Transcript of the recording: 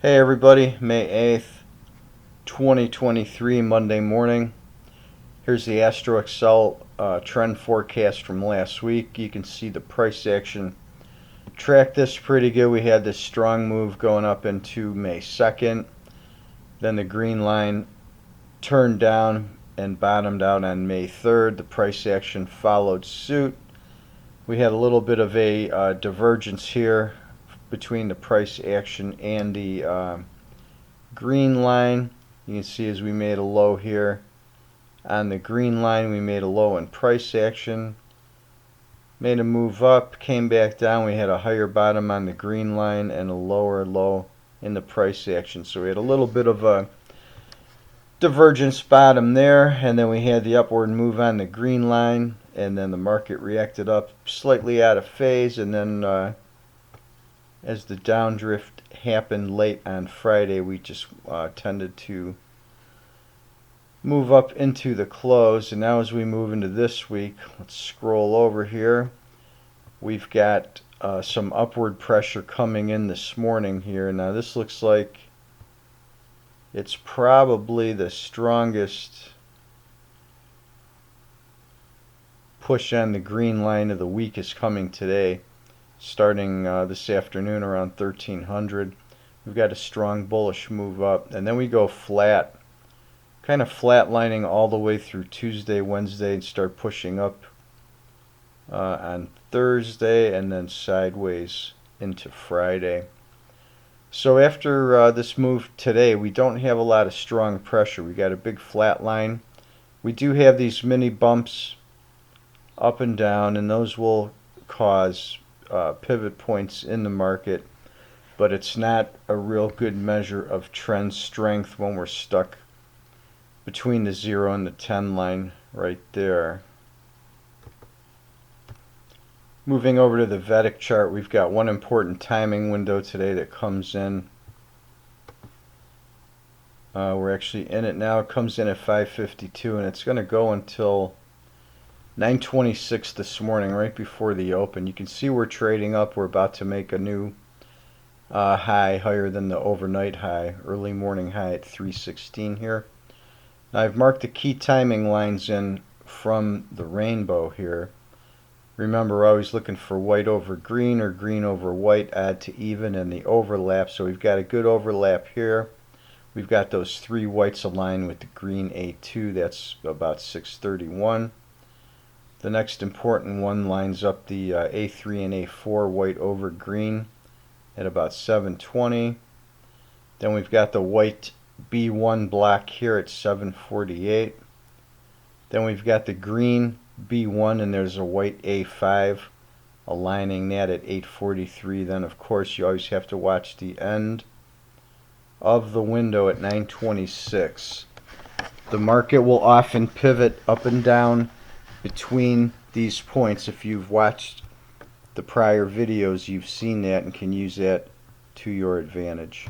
Hey everybody, May 8th, 2023, Monday morning. Here's the Astro Excel trend forecast from last week. You can see the price action tracked this pretty good. We had this strong move going up into May 2nd. Then the green line turned down and bottomed out on May 3rd. The price action followed suit. We had a little bit of a divergence here between the price action and the green line. You can see as we made a low here on the green line, we made a low in price action, made a move up, came back down. We had a higher bottom on the green line and a lower low in the price action. So we had a little bit of a divergence bottom there, and then we had the upward move on the green line, and then the market reacted up slightly out of phase, and then as the downdrift happened late on Friday, we just tended to move up into the close. And now as we move into this week, let's scroll over here. We've got some upward pressure coming in this morning here. Now this looks like it's probably the strongest push on the green line of the week is coming today, starting this afternoon around 1300. We've got a strong bullish move up, and then we go flat, kind of flatlining all the way through Tuesday, Wednesday, and start pushing up on Thursday, and then sideways into Friday. So after this move today, we don't have a lot of strong pressure. We got a big flat line. We do have these mini bumps up and down, and those will cause pivot points in the market, but it's not a real good measure of trend strength when we're stuck between the 0 and the 10 line right there. Moving over to the Vedic chart, we've got one important timing window today that comes in. We're actually in it now. It comes in at 5:52, and it's going to go until 9:26 this morning, right before the open. You can see we're trading up. We're about to make a new high, higher than the overnight high, early morning high at 316 here. Now I've marked the key timing lines in from the rainbow here. Remember, we're always looking for white over green or green over white, add to even, and the overlap. So we've got a good overlap here. We've got those three whites aligned with the green A2. That's about 631. The next important one lines up the A3 and A4 white over green at about 720. Then we've got the white B1 block here at 748. Then we've got the green B1, and there's a white A5 aligning that at 843. Then of course you always have to watch the end of the window at 926. The market will often pivot up and down between these points. If you've watched the prior videos, you've seen that and can use that to your advantage.